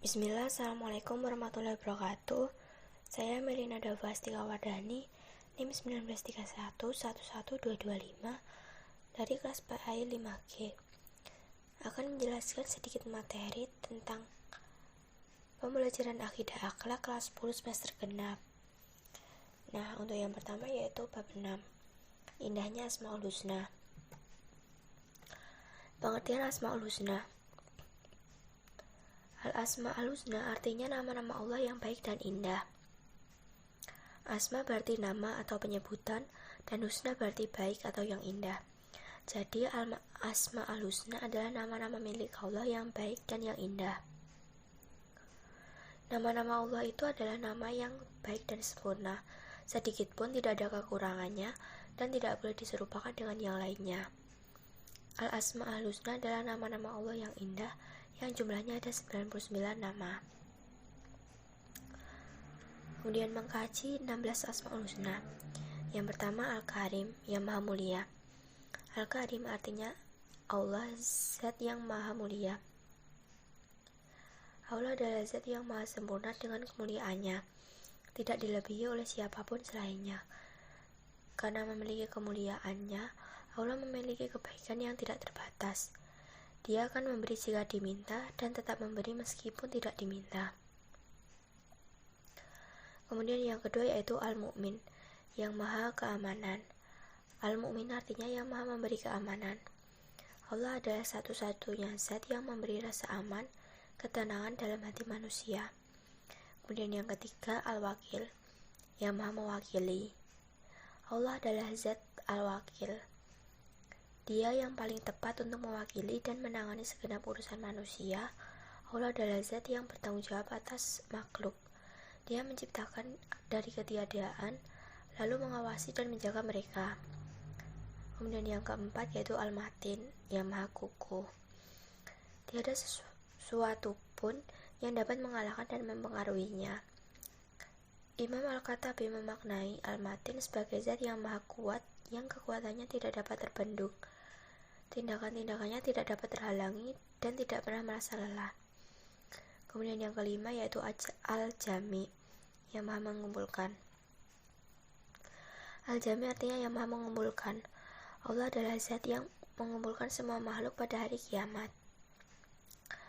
Bismillah, Assalamualaikum warahmatullahi wabarakatuh. Saya Melina Davastika Wardani, NIM 1931-11225 dari kelas PAI 5G. Akan menjelaskan sedikit materi tentang pembelajaran akidah akhlak kelas 10 semester genap. Nah, untuk yang pertama yaitu bab 6, indahnya Asmaul Husna. Pengertian Asmaul Husna. Al-Asma'ul Husna artinya nama-nama Allah yang baik dan indah. Asma berarti nama atau penyebutan, dan husna berarti baik atau yang indah. Jadi Asma'ul Husna adalah nama-nama milik Allah yang baik dan yang indah. Nama-nama Allah itu adalah nama yang baik dan sempurna, sedikit pun tidak ada kekurangannya dan tidak boleh diserupakan dengan yang lainnya. Al-Asma'ul Husna adalah nama-nama Allah yang indah yang jumlahnya ada 99 nama. Kemudian mengkaji 16 Asmaul Husna. Yang pertama Al-Karim, yang maha mulia. Al-Karim artinya Allah zat yang maha mulia. Allah adalah zat yang maha sempurna dengan kemuliaannya, tidak dilebihi oleh siapapun selainnya. Karena memiliki kemuliaannya, Allah memiliki kebaikan yang tidak terbatas. Dia akan memberi jika diminta dan tetap memberi meskipun tidak diminta. Kemudian yang kedua yaitu Al-Mu'min, yang maha keamanan. Al-Mu'min artinya yang maha memberi keamanan. Allah adalah satu-satunya zat yang memberi rasa aman, ketenangan dalam hati manusia. Kemudian yang ketiga Al-Wakil, yang maha mewakili. Allah adalah zat Al-Wakil. Dia yang paling tepat untuk mewakili dan menangani segenap urusan manusia. Allah adalah zat yang bertanggung jawab atas makhluk. Dia menciptakan dari ketiadaan, lalu mengawasi dan menjaga mereka. Kemudian yang keempat yaitu Al-Matin, yang maha kukuh. Tiada sesuatu pun yang dapat mengalahkan dan mempengaruhinya. Imam Al-Khattabi memaknai Al-Matin sebagai zat yang maha kuat, yang kekuatannya tidak dapat terbendung. Tindakan-tindakannya tidak dapat terhalangi dan tidak pernah merasa lelah. Kemudian yang kelima yaitu Al-Jami, yang maha mengumpulkan. Al-Jami artinya yang maha mengumpulkan. Allah adalah zat yang mengumpulkan semua makhluk pada hari kiamat.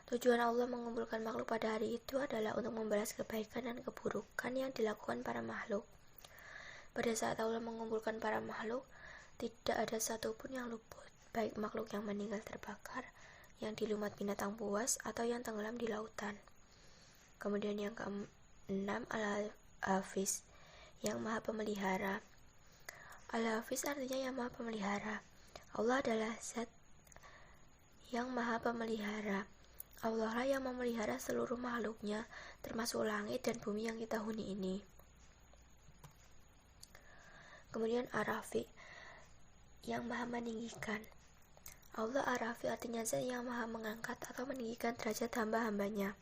Tujuan Allah mengumpulkan makhluk pada hari itu adalah untuk membalas kebaikan dan keburukan yang dilakukan para makhluk. Pada saat Allah mengumpulkan para makhluk, tidak ada satupun yang luput, baik makhluk yang meninggal terbakar, yang dilumat binatang buas, atau yang tenggelam di lautan. Kemudian yang keenam Al-Hafiz, yang maha pemelihara. Al-Hafiz artinya yang maha pemelihara. Allah adalah zat yang maha pemelihara. Allah lah yang memelihara seluruh makhluknya, termasuk langit dan bumi yang kita huni ini. Kemudian Ar-Rafi, yang maha meninggikan. Allah Ar-Rafi artinya zat yang maha mengangkat atau meninggikan derajat hamba-hambanya.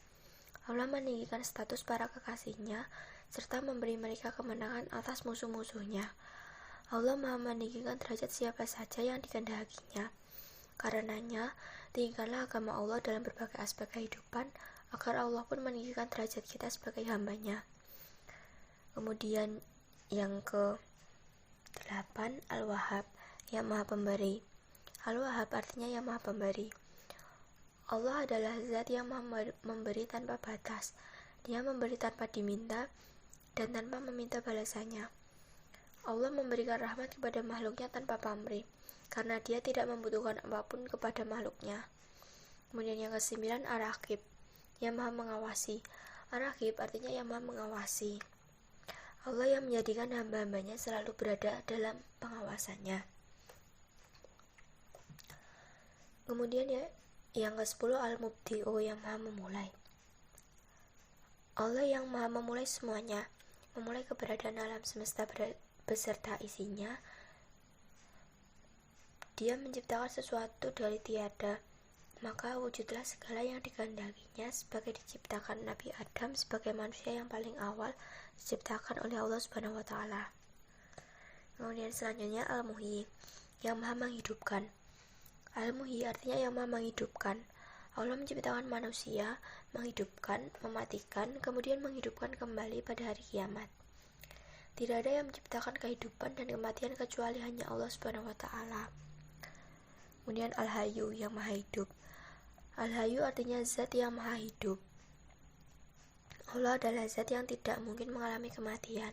Allah meninggikan status para kekasihnya serta memberi mereka kemenangan atas musuh-musuhnya. Allah maha meninggikan derajat siapa saja yang dikehendakinya. Karenanya, tinggikanlah agama Allah dalam berbagai aspek kehidupan agar Allah pun meninggikan derajat kita sebagai hambanya. Kemudian yang ke-8 Al-Wahhab, yang maha pemberi. Al-Wahhab artinya yang maha pemberi. Allah adalah zat yang maha memberi tanpa batas. Dia memberi tanpa diminta dan tanpa meminta balasannya. Allah memberikan rahmat kepada makhluknya tanpa pamrih, karena dia tidak membutuhkan apapun kepada makhluknya. Kemudian yang ke-9 Ar-Raqib, yang maha mengawasi. Ar-Raqib artinya yang maha mengawasi. Allah yang menjadikan hamba-hambanya selalu berada dalam pengawasannya. Kemudian yang ke-10 Al-Mubdi'u, yang maha memulai. Allah yang maha memulai semuanya, memulai keberadaan alam semesta beserta isinya. Dia menciptakan sesuatu dari tiada, maka wujudlah segala yang dikehendakinya, sebagai diciptakan Nabi Adam sebagai manusia yang paling awal diciptakan oleh Allah Subhanahu wa Ta'ala. Kemudian selanjutnya Al-Muhyi, yang maha menghidupkan. Al-Muhyi artinya yang maha menghidupkan. Allah menciptakan manusia, menghidupkan, mematikan, kemudian menghidupkan kembali pada hari kiamat. Tidak ada yang menciptakan kehidupan dan kematian kecuali hanya Allah Subhanahu wa Ta'ala. Kemudian Al-Hayyu, yang maha hidup. Al-Hayyu artinya zat yang maha hidup. Allah adalah zat yang tidak mungkin mengalami kematian.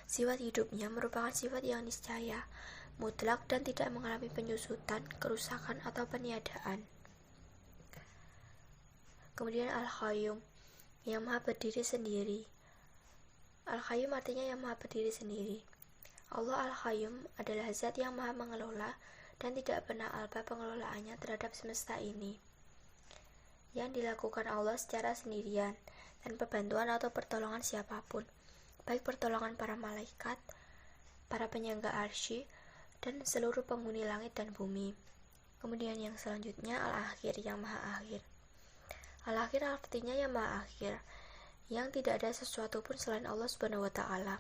Sifat hidupnya merupakan sifat yang niscaya, mutlak, dan tidak mengalami penyusutan, kerusakan, atau peniadaan. Kemudian Al-Qayyum, yang maha berdiri sendiri. Al-Qayyum artinya yang maha berdiri sendiri. Allah Al-Qayyum adalah zat yang maha mengelola dan tidak pernah alpa pengelolaannya terhadap semesta ini, yang dilakukan Allah secara sendirian, tanpa bantuan atau pertolongan siapapun, baik pertolongan para malaikat, para penyangga arsy, dan seluruh penghuni langit dan bumi. Kemudian yang selanjutnya Al-Akhir, yang maha akhir. Al-Akhir artinya yang maha akhir, yang tidak ada sesuatu pun selain Allah Subhanahu wa Ta'ala.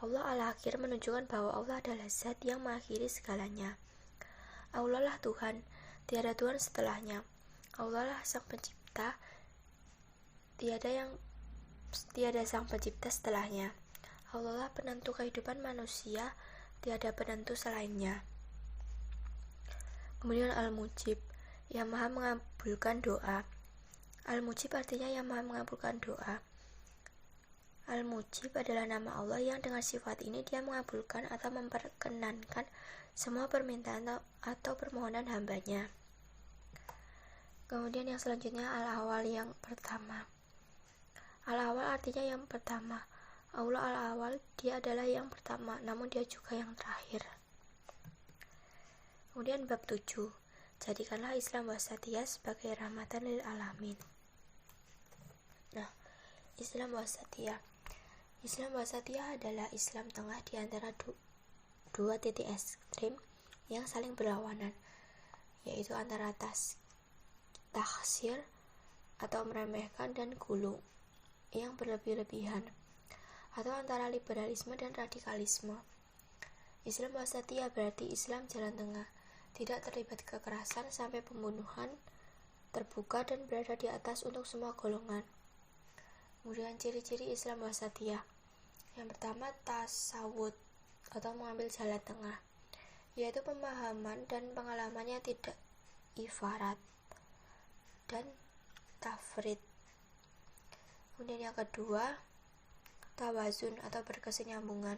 Allah Al-Akhir menunjukkan bahwa Allah adalah zat yang mengakhiri segalanya. Allah lah Tuhan, tiada Tuhan setelahnya. Allah lah sang pencipta, tiada sang pencipta setelahnya. Allah lah penentu kehidupan manusia, tiada penentu selainnya. Kemudian Al-Mujib, yang maha mengabulkan doa. Al-Mujib artinya yang maha mengabulkan doa. Al-Mujib adalah nama Allah yang dengan sifat ini dia mengabulkan atau memperkenankan semua permintaan atau permohonan hambanya. Kemudian yang selanjutnya Al-Awwal, yang pertama. Al-Awwal artinya yang pertama. Allah Al-Awwal, dia adalah yang pertama, namun dia juga yang terakhir. Kemudian bab 7, jadikanlah Islam wasatiyah sebagai rahmatan lil alamin. Nah, Islam wasatiyah. Islam wasatiyah adalah Islam tengah di antara dua titik ekstrim yang saling berlawanan, yaitu antara taksir atau meremehkan dan gulu yang berlebih-lebihan, atau antara liberalisme dan radikalisme. Islam wasatiyah berarti Islam jalan tengah, tidak terlibat kekerasan sampai pembunuhan, terbuka dan berada di atas untuk semua golongan. Kemudian ciri-ciri Islam wasatiyah. Yang pertama, tasawuf atau mengambil jalan tengah, yaitu pemahaman dan pengalamannya tidak ifarat dan tafrid. Kemudian yang kedua, tawazun atau berkesinambungan,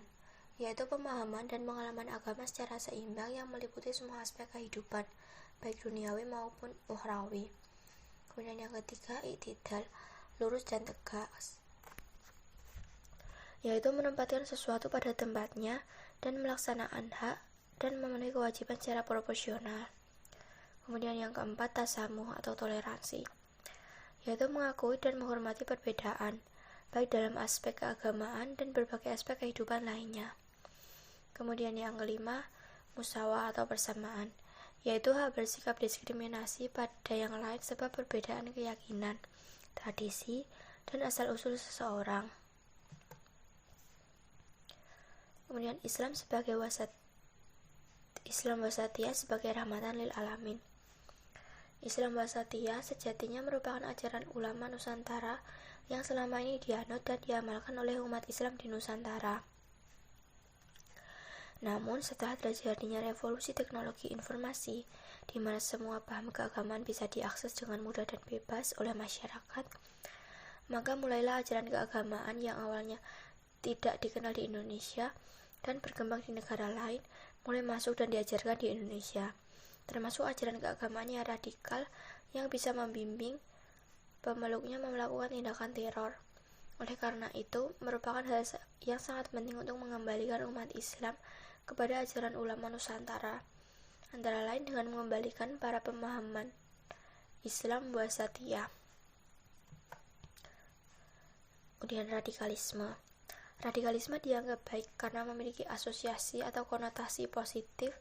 yaitu pemahaman dan pengalaman agama secara seimbang yang meliputi semua aspek kehidupan, baik duniawi maupun ukhrawi. Kemudian yang ketiga, i'tidal, lurus dan tegas, yaitu menempatkan sesuatu pada tempatnya dan melaksanakan hak dan memenuhi kewajiban secara proporsional. Kemudian yang keempat, tasamuh atau toleransi, yaitu mengakui dan menghormati perbedaan, baik dalam aspek keagamaan dan berbagai aspek kehidupan lainnya. Kemudian yang kelima, musawah atau persamaan, yaitu hak bersikap diskriminasi pada yang lain sebab perbedaan keyakinan, tradisi, dan asal-usul seseorang. Kemudian Islam wasatiyah sebagai rahmatan lil alamin. Islam wasatiyah sejatinya merupakan ajaran ulama Nusantara yang selama ini dianut dan diamalkan oleh umat Islam di Nusantara. Namun setelah terjadinya revolusi teknologi informasi, di mana semua paham keagamaan bisa diakses dengan mudah dan bebas oleh masyarakat, maka mulailah ajaran keagamaan yang awalnya tidak dikenal di Indonesia dan berkembang di negara lain, mulai masuk dan diajarkan di Indonesia, termasuk ajaran keagamaan yang radikal yang bisa membimbing pemeluknya melakukan tindakan teror. Oleh karena itu, merupakan hal yang sangat penting untuk mengembalikan umat Islam kepada ajaran ulama Nusantara, antara lain dengan mengembalikan para pemahaman Islam wasatiyah. Kemudian radikalisme. Radikalisme dianggap baik karena memiliki asosiasi atau konotasi positif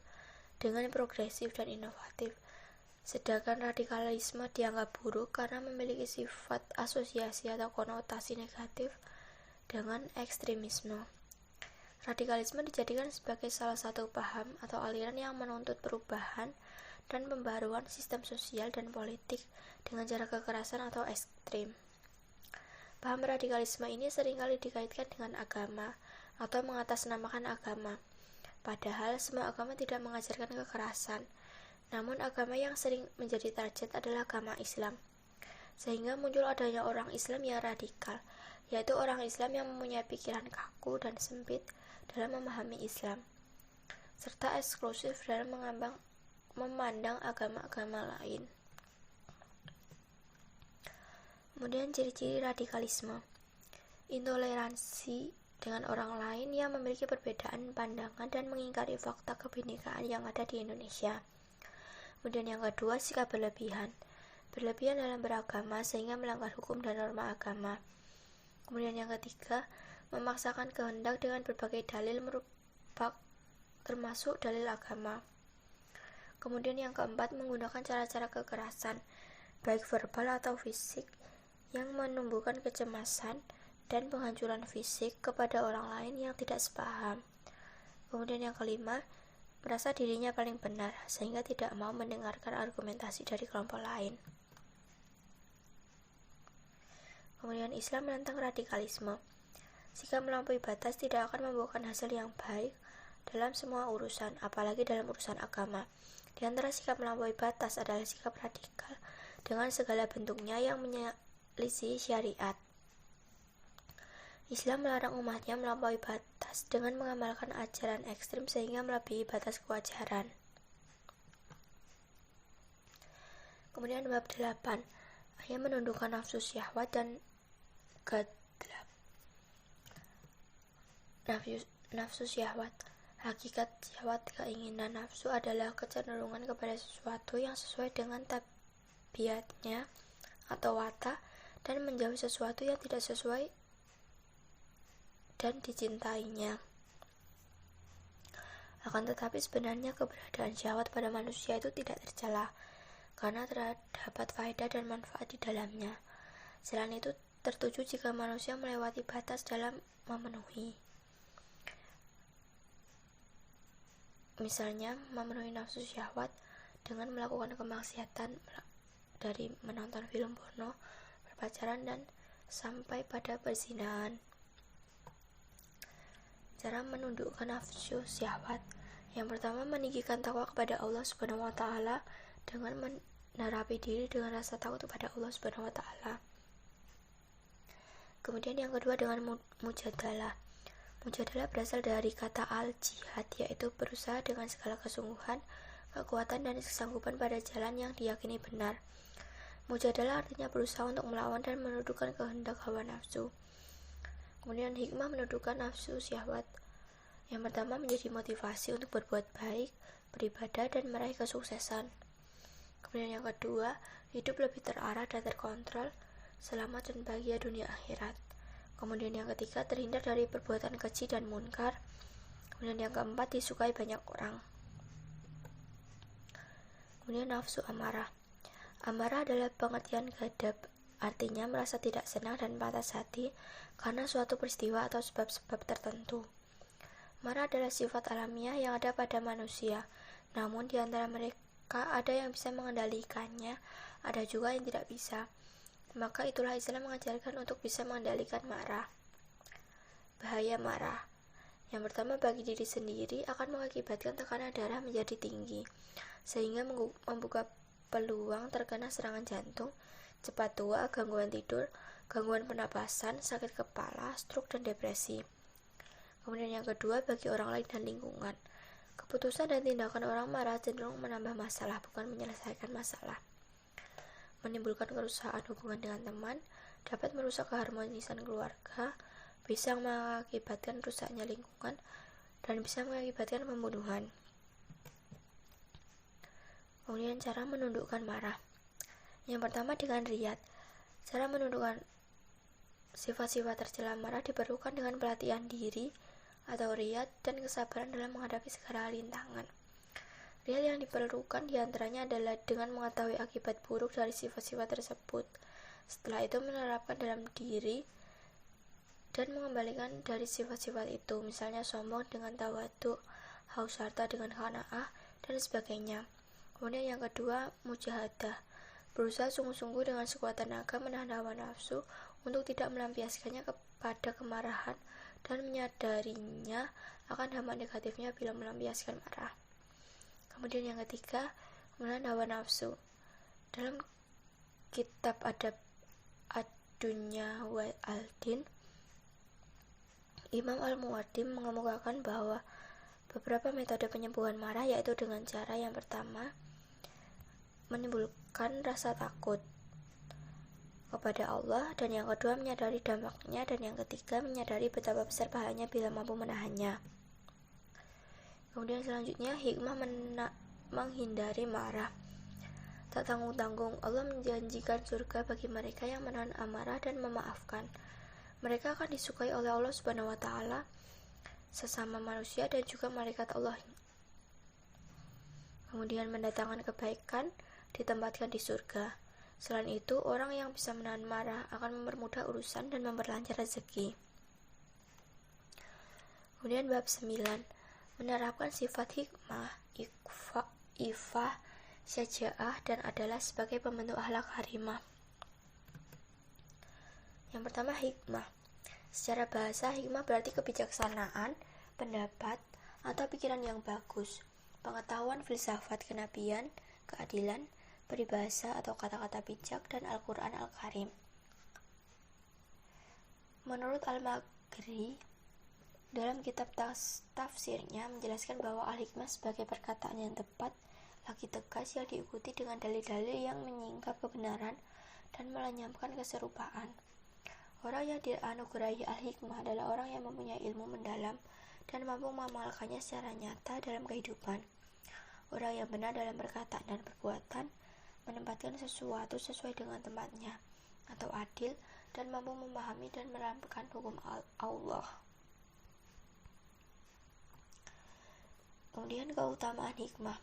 dengan progresif dan inovatif. Sedangkan radikalisme dianggap buruk karena memiliki sifat asosiasi atau konotasi negatif dengan ekstremisme. Radikalisme dijadikan sebagai salah satu paham atau aliran yang menuntut perubahan dan pembaruan sistem sosial dan politik dengan cara kekerasan atau ekstrim. Paham radikalisme ini seringkali dikaitkan dengan agama atau mengatasnamakan agama. Padahal semua agama tidak mengajarkan kekerasan. Namun agama yang sering menjadi target adalah agama Islam. Sehingga muncul adanya orang Islam yang radikal, yaitu orang Islam yang mempunyai pikiran kaku dan sempit dalam memahami Islam, serta eksklusif dalam memandang agama-agama lain. Kemudian ciri-ciri radikalisme: intoleransi dengan orang lain yang memiliki perbedaan pandangan dan mengingkari fakta kebinekaan yang ada di Indonesia. Kemudian yang kedua, sikap berlebihan dalam beragama sehingga melanggar hukum dan norma agama. Kemudian yang ketiga, memaksakan kehendak dengan berbagai dalil termasuk dalil agama. Kemudian yang keempat, menggunakan cara-cara kekerasan, baik verbal atau fisik, yang menumbuhkan kecemasan dan penghancuran fisik kepada orang lain yang tidak sepaham. Kemudian yang kelima, merasa dirinya paling benar sehingga tidak mau mendengarkan argumentasi dari kelompok lain. Kemudian Islam menentang radikalisme. Sikap melampaui batas tidak akan membuahkan hasil yang baik dalam semua urusan, apalagi dalam urusan agama. Di antara sikap melampaui batas adalah sikap radikal dengan segala bentuknya yang menyelisih syariat. Islam melarang umatnya melampaui batas dengan mengamalkan ajaran ekstrim sehingga melebihi batas kewajaran. Kemudian bab 8, ayat menundukkan nafsu syahwat dan gadlab. Nafsu syahwat. Hakikat syahwat, keinginan nafsu adalah kecenderungan kepada sesuatu yang sesuai dengan tabiatnya atau watak dan menjauhi sesuatu yang tidak sesuai dan dicintainya. Akan tetapi sebenarnya keberadaan syahwat pada manusia itu tidak tercela, karena terdapat faedah dan manfaat di dalamnya. Selain itu, tertuju jika manusia melewati batas dalam memenuhi. Misalnya, memenuhi nafsu syahwat dengan melakukan kemaksiatan dari menonton film porno, berpacaran, dan sampai pada perzinahan. Cara menundukkan nafsu syahwat. Yang pertama, meninggikan takwa kepada Allah Subhanahu wa taala dengan menerapi diri dengan rasa takut kepada Allah Subhanahu wa taala. Kemudian yang kedua, dengan mujadalah. Mujadalah berasal dari kata al-jihad, yaitu berusaha dengan segala kesungguhan, kekuatan, dan kesanggupan pada jalan yang diyakini benar. Mujadalah artinya berusaha untuk melawan dan menundukkan kehendak hawa nafsu. Kemudian hikmah menundukkan nafsu syahwat. Yang pertama, menjadi motivasi untuk berbuat baik, beribadah, dan meraih kesuksesan. Kemudian yang kedua, hidup lebih terarah dan terkontrol, selamat dan bahagia dunia akhirat. Kemudian yang ketiga, terhindar dari perbuatan keji dan munkar. Kemudian yang keempat, disukai banyak orang. Kemudian nafsu amarah. Amarah adalah pengertian gadab, artinya merasa tidak senang dan patah hati karena suatu peristiwa atau sebab-sebab tertentu. Marah adalah sifat alamiah yang ada pada manusia, namun di antara mereka ada yang bisa mengendalikannya, ada juga yang tidak bisa. Maka itulah Islam mengajarkan untuk bisa mengendalikan marah. Bahaya marah. Yang pertama, bagi diri sendiri akan mengakibatkan tekanan darah menjadi tinggi, sehingga membuka peluang terkena serangan jantung, cepat tua, gangguan tidur, gangguan pernapasan, sakit kepala, stroke, dan depresi. Kemudian yang kedua, bagi orang lain dan lingkungan. Keputusan dan tindakan orang marah cenderung menambah masalah, bukan menyelesaikan masalah. Menimbulkan kerusakan hubungan dengan teman, dapat merusak keharmonisan keluarga, bisa mengakibatkan rusaknya lingkungan, dan bisa mengakibatkan pembunuhan. Kemudian cara menundukkan marah. Yang pertama, dengan riyad. Cara menundukkan sifat-sifat tercela marah diperlukan dengan pelatihan diri atau riyad dan kesabaran dalam menghadapi segala rintangan. Riyad yang diperlukan diantaranya adalah dengan mengetahui akibat buruk dari sifat-sifat tersebut. Setelah itu menerapkan dalam diri dan mengembalikan dari sifat-sifat itu, misalnya sombong dengan tawadhu, haus harta dengan qanaah, dan sebagainya. Kemudian yang kedua, mujahadah, berusaha sungguh-sungguh dengan sekuat tenaga menahan hawa nafsu untuk tidak melampiaskannya kepada kemarahan dan menyadarinya akan dampak negatifnya bila melampiaskan marah. Kemudian yang ketiga, menahan hawa nafsu. Dalam kitab Adab Ad-Dunya wal Din, Imam Al-Muwaddim mengemukakan bahwa beberapa metode penyembuhan marah, yaitu dengan cara yang pertama, menimbulkan rasa takut kepada Allah, dan yang kedua menyadari dampaknya, dan yang ketiga menyadari betapa besar bahayanya bila mampu menahannya. Kemudian selanjutnya, hikmah menghindari marah. Tak tanggung-tanggung, Allah menjanjikan surga bagi mereka yang menahan amarah dan memaafkan. Mereka akan disukai oleh Allah Subhanahu wa Ta'ala, sesama manusia, dan juga malaikat Allah. Kemudian mendatangkan kebaikan ditempatkan di surga. Selain itu, orang yang bisa menahan marah akan mempermudah urusan dan memperlancar rezeki. Kemudian bab 9, menerapkan sifat hikmah, ifah, syaja'ah, dan adalah sebagai pembentuk akhlak karimah. Yang pertama, hikmah. Secara bahasa, hikmah berarti kebijaksanaan, pendapat, atau pikiran yang bagus, pengetahuan filsafat kenabian, keadilan, peribahasa atau kata-kata bijak, dan Al-Quran Al-Karim. Menurut Al-Maghri, dalam kitab tafsirnya menjelaskan bahwa al-hikmah sebagai perkataan yang tepat, lagi tegas, yang diikuti dengan dalil-dalil yang menyingkap kebenaran dan melenyapkan keserupaan. Orang yang dianugerahi al-hikmah adalah orang yang mempunyai ilmu mendalam dan mampu mengamalkannya secara nyata dalam kehidupan. Orang yang benar dalam perkataan dan perbuatan, menempatkan sesuatu sesuai dengan tempatnya, atau adil, dan mampu memahami dan menerapkan hukum Allah. Kemudian keutamaan hikmah.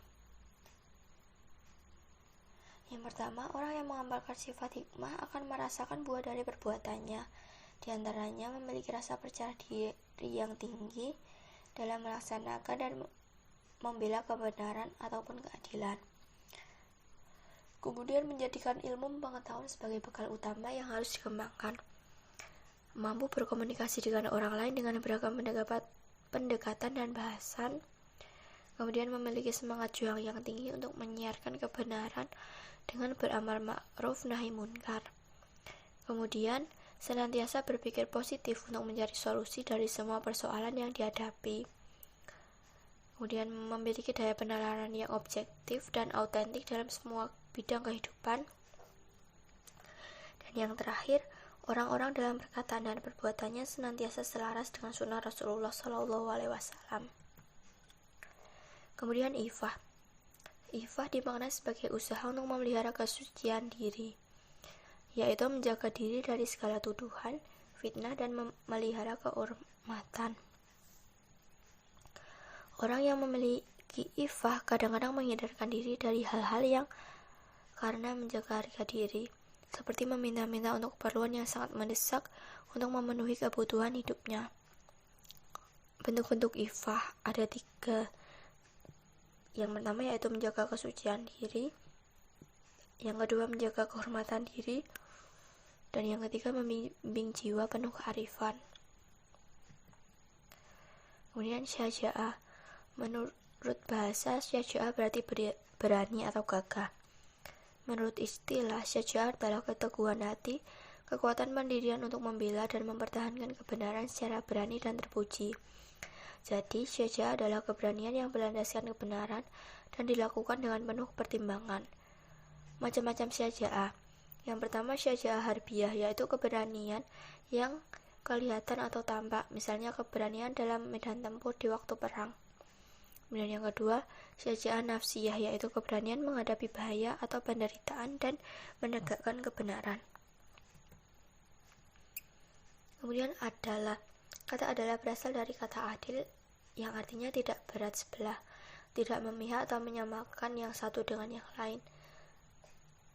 Yang pertama, orang yang mengamalkan sifat hikmah akan merasakan buah dari perbuatannya. Di antaranya memiliki rasa percaya diri yang tinggi dalam melaksanakan dan membela kebenaran ataupun keadilan. Kemudian menjadikan ilmu pengetahuan sebagai bekal utama yang harus dikembangkan. Mampu berkomunikasi dengan orang lain dengan beragam pendekatan dan bahasan. Kemudian memiliki semangat juang yang tinggi untuk menyiarkan kebenaran dengan beramal ma'ruf nahi munkar. Kemudian senantiasa berpikir positif untuk mencari solusi dari semua persoalan yang dihadapi. Kemudian memiliki daya penalaran yang objektif dan autentik dalam semua bidang kehidupan. Dan yang terakhir, orang-orang dalam perkataan dan perbuatannya senantiasa selaras dengan sunnah Rasulullah SAW. Kemudian ifah. Ifah dimaknai sebagai usaha untuk memelihara kesucian diri, yaitu menjaga diri dari segala tuduhan, fitnah, dan memelihara kehormatan. Orang yang memiliki ifah kadang-kadang menghindarkan diri dari hal-hal yang karena menjaga harga diri, seperti meminta-minta untuk keperluan yang sangat mendesak untuk memenuhi kebutuhan hidupnya. Bentuk-bentuk ifah ada 3. Yang pertama yaitu menjaga kesucian diri, yang kedua menjaga kehormatan diri, dan yang ketiga membimbing jiwa penuh kearifan. Kemudian syaja'ah. Menurut bahasa, syaja'ah berarti berani atau gagah. Menurut istilah, syaja'ah adalah keteguhan hati, kekuatan pendirian untuk membela dan mempertahankan kebenaran secara berani dan terpuji. Jadi, syaja'ah adalah keberanian yang berlandaskan kebenaran dan dilakukan dengan penuh pertimbangan. Macam-macam syaja'ah. Yang pertama, syaja'ah harbiyah, yaitu keberanian yang kelihatan atau tampak, misalnya keberanian dalam medan tempur di waktu perang. Kemudian yang kedua, syaja'ah nafsiyah, yaitu keberanian menghadapi bahaya atau penderitaan dan menegakkan kebenaran. Kemudian adalah. Kata adalah berasal dari kata adil, yang artinya tidak berat sebelah, tidak memihak atau menyamakan yang satu dengan yang lain.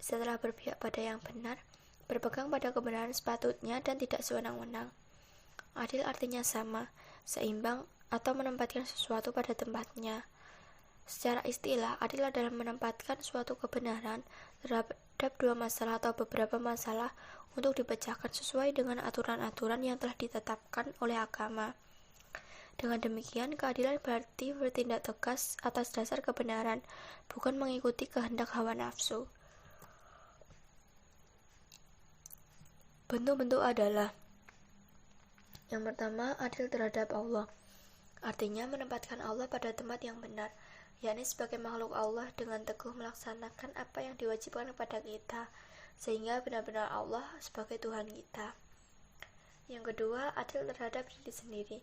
Setelah berpihak pada yang benar, berpegang pada kebenaran sepatutnya dan tidak sewenang-wenang. Adil artinya sama, seimbang, atau menempatkan sesuatu pada tempatnya. Secara istilah, adil adalah menempatkan suatu kebenaran terhadap dua masalah atau beberapa masalah untuk dipecahkan sesuai dengan aturan-aturan yang telah ditetapkan oleh agama. Dengan demikian, keadilan berarti bertindak tegas atas dasar kebenaran, bukan mengikuti kehendak hawa nafsu. Bentuk-bentuk adalah: yang pertama, adil terhadap Allah. Artinya menempatkan Allah pada tempat yang benar, yakni sebagai makhluk Allah dengan teguh melaksanakan apa yang diwajibkan kepada kita, sehingga benar-benar Allah sebagai Tuhan kita. Yang kedua, adil terhadap diri sendiri,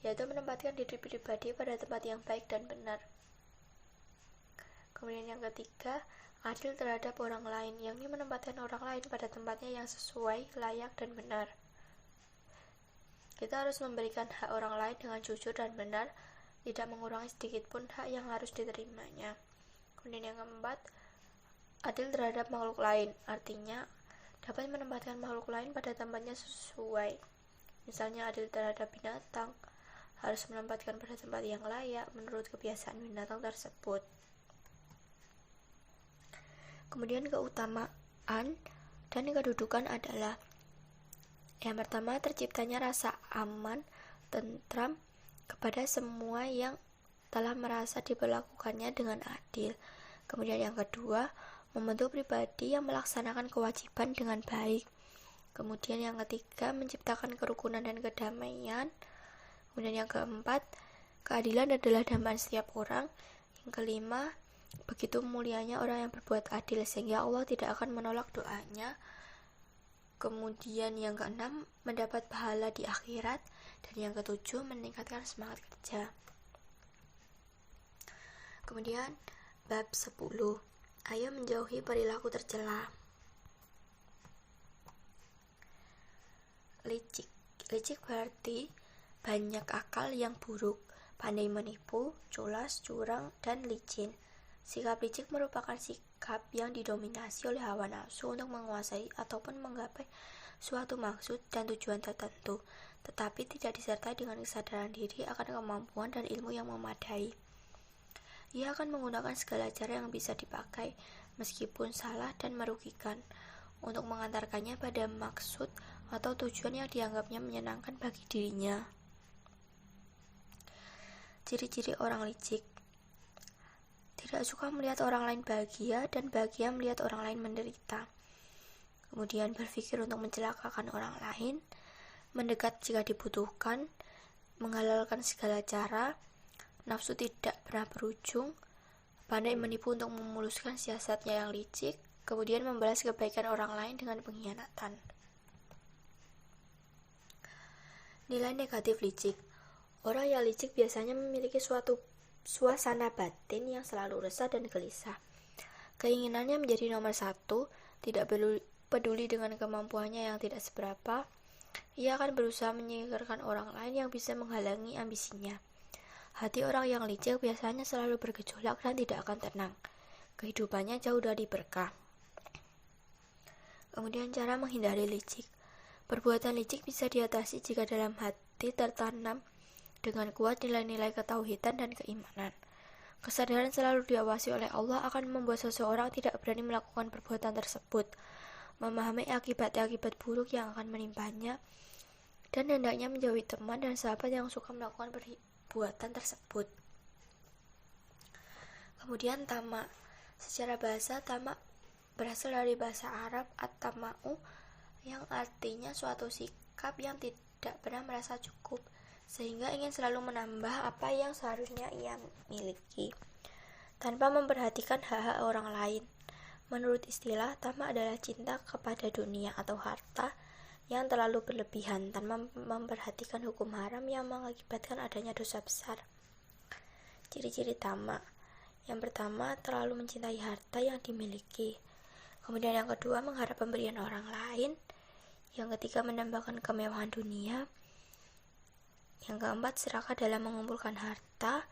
yaitu menempatkan diri pribadi pada tempat yang baik dan benar. Kemudian yang ketiga, adil terhadap orang lain, yakni menempatkan orang lain pada tempatnya yang sesuai, layak, dan benar. Kita harus memberikan hak orang lain dengan jujur dan benar, tidak mengurangi sedikit pun hak yang harus diterimanya. Kemudian yang keempat, adil terhadap makhluk lain, artinya dapat menempatkan makhluk lain pada tempatnya sesuai. Misalnya adil terhadap binatang, harus menempatkan pada tempat yang layak menurut kebiasaan binatang tersebut. Kemudian keutamaan dan kedudukan adalah: yang pertama, terciptanya rasa aman, tentram kepada semua yang telah merasa diperlakukannya dengan adil. Kemudian yang kedua, membentuk pribadi yang melaksanakan kewajiban dengan baik. Kemudian yang ketiga, menciptakan kerukunan dan kedamaian. Kemudian yang keempat, keadilan adalah dambaan setiap orang. Yang kelima, begitu mulianya orang yang berbuat adil sehingga Allah tidak akan menolak doanya. Kemudian yang keenam, mendapat pahala di akhirat. Dan yang ketujuh, meningkatkan semangat kerja. Kemudian bab 10, ayo menjauhi perilaku tercela. Licik berarti banyak akal yang buruk, pandai menipu, culas, curang, dan licin. Sikap licik merupakan sikap yang didominasi oleh hawa nafsu untuk menguasai ataupun menggapai suatu maksud dan tujuan tertentu, tetapi tidak disertai dengan kesadaran diri akan kemampuan dan ilmu yang memadai. Ia akan menggunakan segala cara yang bisa dipakai, meskipun salah dan merugikan, untuk mengantarkannya pada maksud atau tujuan yang dianggapnya menyenangkan bagi dirinya. Ciri-ciri orang licik: tidak suka melihat orang lain bahagia dan bahagia melihat orang lain menderita. Kemudian berpikir untuk mencelakakan orang lain, mendekat jika dibutuhkan, menghalalkan segala cara, nafsu tidak pernah berujung, pandai menipu untuk memuluskan siasatnya yang licik, kemudian membalas kebaikan orang lain dengan pengkhianatan. Nilai negatif licik: orang yang licik biasanya memiliki suatu suasana batin yang selalu resah dan gelisah. Keinginannya menjadi nomor satu, tidak peduli dengan kemampuannya yang tidak seberapa. Ia akan berusaha menyingkirkan orang lain yang bisa menghalangi ambisinya. Hati orang yang licik biasanya selalu bergejolak dan tidak akan tenang. Kehidupannya jauh dari berkah. Kemudian cara menghindari licik: perbuatan licik bisa diatasi jika dalam hati tertanam dengan kuat nilai-nilai ketauhidan dan keimanan. Kesadaran selalu diawasi oleh Allah akan membuat seseorang tidak berani melakukan perbuatan tersebut, memahami akibat-akibat buruk yang akan menimpanya, dan hendaknya menjauhi teman dan sahabat yang suka melakukan perbuatan tersebut. Kemudian tamak. Secara bahasa, tamak berasal dari bahasa Arab at-tama'u, yang artinya suatu sikap yang tidak pernah merasa cukup, sehingga ingin selalu menambah apa yang seharusnya ia miliki, tanpa memperhatikan hak-hak orang lain. Menurut istilah, tamak adalah cinta kepada dunia atau harta yang terlalu berlebihan tanpa memperhatikan hukum haram yang mengakibatkan adanya dosa besar. Ciri-ciri tamak: yang pertama, terlalu mencintai harta yang dimiliki. Kemudian yang kedua, mengharap pemberian orang lain. Yang ketiga, menambahkan kemewahan dunia. Yang keempat, serakah dalam mengumpulkan harta.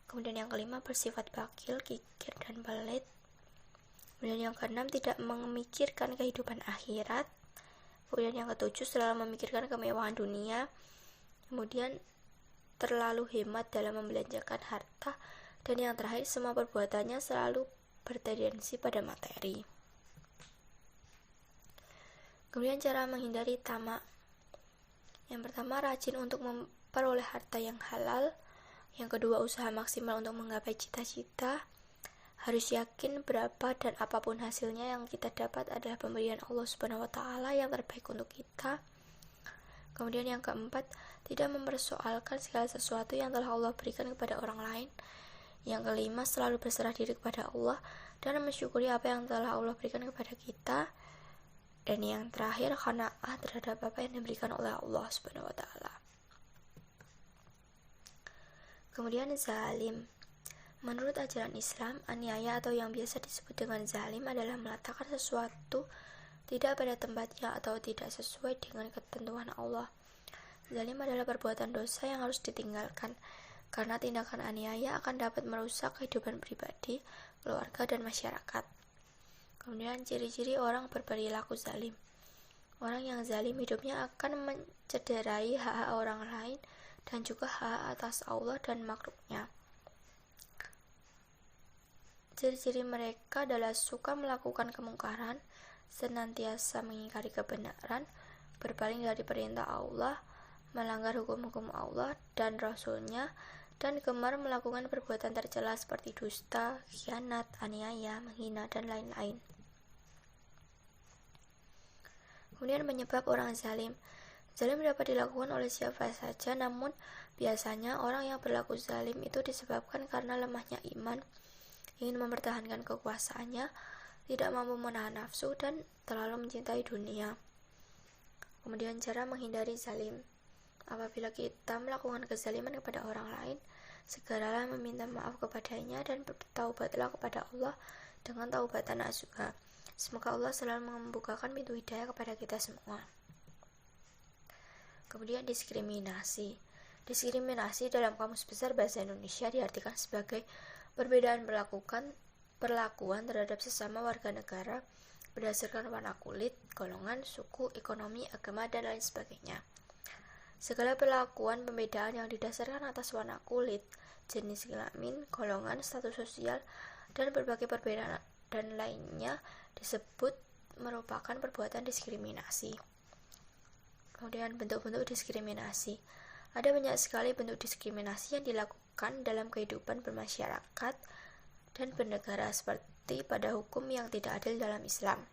Kemudian yang kelima, bersifat bakil, kikir, dan pelit. Kemudian yang keenam, tidak memikirkan kehidupan akhirat. Kemudian yang ketujuh, selalu memikirkan kemewahan dunia. Kemudian terlalu hemat dalam membelanjakan harta Dan yang terakhir, semua perbuatannya selalu bertendensi pada materi. Kemudian cara menghindari tamak. Yang pertama, rajin untuk memperoleh harta yang halal. Yang kedua, usaha maksimal untuk menggapai cita-cita. Harus yakin berapa dan apapun hasilnya yang kita dapat adalah pemberian Allah Subhanahu wa Ta'ala yang terbaik untuk kita. Kemudian yang keempat, tidak mempersoalkan segala sesuatu yang telah Allah berikan kepada orang lain. Yang kelima, selalu berserah diri kepada Allah dan mensyukuri apa yang telah Allah berikan kepada kita. Dan yang terakhir, qanaah terhadap apa yang diberikan oleh Allah Subhanahu wa Ta'ala. Kemudian zalim. Menurut ajaran Islam, aniaya atau yang biasa disebut dengan zalim adalah meletakkan sesuatu tidak pada tempatnya atau tidak sesuai dengan ketentuan Allah. Zalim adalah perbuatan dosa yang harus ditinggalkan, karena tindakan aniaya akan dapat merusak kehidupan pribadi, keluarga, dan masyarakat. Kemudian ciri-ciri orang berperilaku zalim. Orang yang zalim hidupnya akan mencederai hak-hak orang lain dan juga hak atas Allah dan makhluknya. Ciri-ciri mereka adalah suka melakukan kemungkaran, senantiasa mengingkari kebenaran, berpaling dari perintah Allah, melanggar hukum-hukum Allah dan Rasul-Nya, dan gemar melakukan perbuatan tercela seperti dusta, khianat, aniaya, menghina, dan lain-lain. Kemudian penyebab orang zalim. Zalim dapat dilakukan oleh siapa saja, namun biasanya orang yang berlaku zalim itu disebabkan karena lemahnya iman, ingin mempertahankan kekuasaannya, tidak mampu menahan nafsu, dan terlalu mencintai dunia. Kemudian cara menghindari zalim. Apabila kita melakukan kezaliman kepada orang lain, segeralah meminta maaf kepadanya dan bertaubatlah kepada Allah dengan taubatan nasuha. Semoga Allah selalu membukakan pintu hidayah kepada kita semua. Kemudian diskriminasi. Diskriminasi dalam Kamus Besar Bahasa Indonesia diartikan sebagai perbedaan perlakuan terhadap sesama warga negara berdasarkan warna kulit, golongan, suku, ekonomi, agama, dan lain sebagainya. Segala perlakuan pembedaan yang didasarkan atas warna kulit, jenis kelamin, golongan, status sosial, dan berbagai perbedaan dan lainnya disebut merupakan perbuatan diskriminasi. Kemudian bentuk-bentuk diskriminasi. Ada banyak sekali bentuk diskriminasi yang dilakukan dalam kehidupan bermasyarakat dan bernegara, seperti pada hukum yang tidak adil dalam Islam.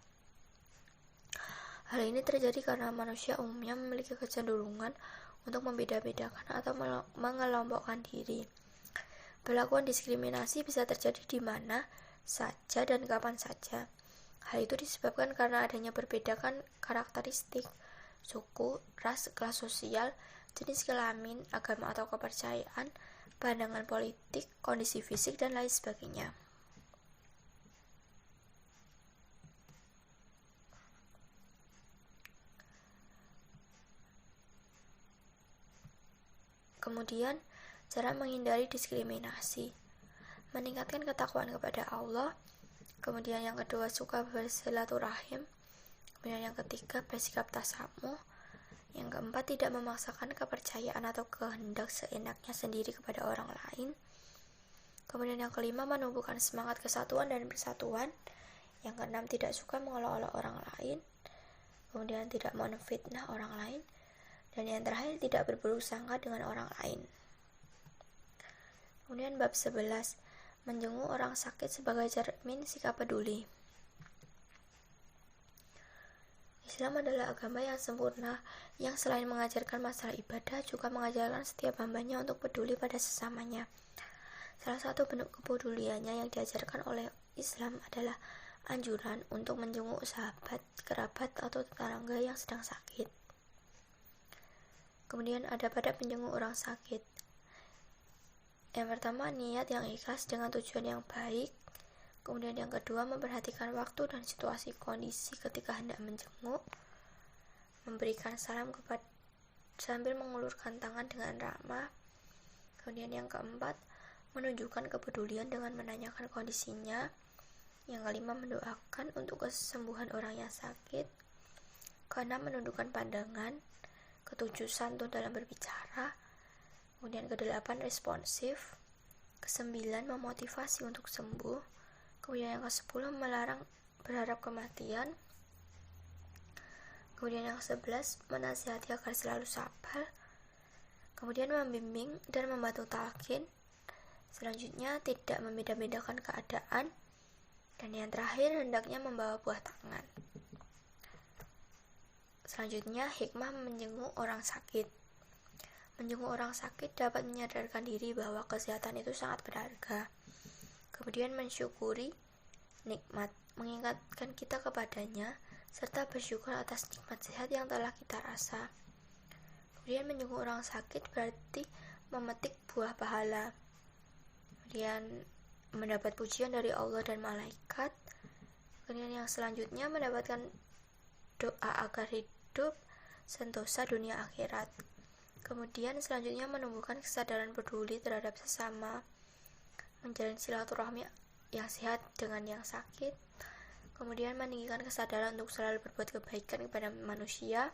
Hal ini terjadi karena manusia umumnya memiliki kecenderungan untuk membeda-bedakan atau mengelompokkan diri. Perlakuan diskriminasi bisa terjadi di mana saja dan kapan saja. Hal itu disebabkan karena adanya perbedaan karakteristik, suku, ras, kelas sosial, jenis kelamin, agama atau kepercayaan, pandangan politik, kondisi fisik, dan lain sebagainya. Kemudian, cara menghindari diskriminasi. Meningkatkan ketakwaan kepada Allah. Kemudian yang kedua, suka bersilaturahim. Kemudian yang ketiga, bersikap tasamuh. Yang keempat, tidak memaksakan kepercayaan atau kehendak seenaknya sendiri kepada orang lain. Kemudian yang kelima, menumbuhkan semangat kesatuan dan persatuan. Yang keenam, tidak suka mengolok-olok orang lain. Kemudian tidak menfitnah orang lain. Dan yang terakhir, tidak berburuk sangka dengan orang lain. Kemudian bab 11, menjenguk orang sakit sebagai cermin sikap peduli. Islam adalah agama yang sempurna, yang selain mengajarkan masalah ibadah, juga mengajarkan setiap hambanya untuk peduli pada sesamanya. Salah satu bentuk kepeduliannya yang diajarkan oleh Islam adalah anjuran untuk menjenguk sahabat, kerabat, atau tetangga yang sedang sakit. Kemudian ada pada menjenguk orang sakit. Yang pertama, niat yang ikhlas dengan tujuan yang baik. Kemudian yang kedua, memperhatikan waktu dan situasi kondisi ketika hendak menjenguk. Memberikan salam sambil mengulurkan tangan dengan ramah. Kemudian yang keempat, menunjukkan kepedulian dengan menanyakan kondisinya. Yang kelima, mendoakan untuk kesembuhan orang yang sakit. Keenam, menundukkan pandangan. Ketujuh, santun dalam berbicara. Kemudian kedelapan, responsif. Kesembilan, memotivasi untuk sembuh. Kemudian yang ke-10, melarang berharap kematian. Kemudian yang ke-11, menasihati agar selalu sabar. Kemudian membimbing dan membantu talqin. Selanjutnya, tidak membeda-bedakan keadaan. Dan yang terakhir, hendaknya membawa buah tangan. Selanjutnya, hikmah menjenguk orang sakit. Menjenguk orang sakit dapat menyadarkan diri bahwa kesehatan itu sangat berharga. Kemudian mensyukuri nikmat, mengingatkan kita kepadanya, serta bersyukur atas nikmat sehat yang telah kita rasa. Kemudian menjenguk orang sakit berarti memetik buah pahala. Kemudian mendapat pujian dari Allah dan malaikat. Kemudian yang selanjutnya mendapatkan doa agar hidup sentosa dunia akhirat. Kemudian selanjutnya menumbuhkan kesadaran peduli terhadap sesama, menjalin silaturahmi yang sehat dengan yang sakit. Kemudian meninggikan kesadaran untuk selalu berbuat kebaikan kepada manusia.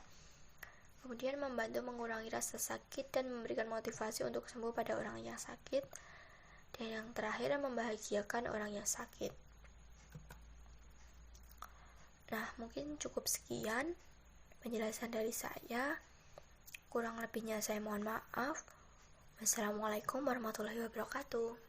Kemudian membantu mengurangi rasa sakit dan memberikan motivasi untuk sembuh pada orang yang sakit. Dan yang terakhir, membahagiakan orang yang sakit. Nah, mungkin cukup sekian penjelasan dari saya. Kurang lebihnya saya mohon maaf. Wassalamualaikum warahmatullahi wabarakatuh.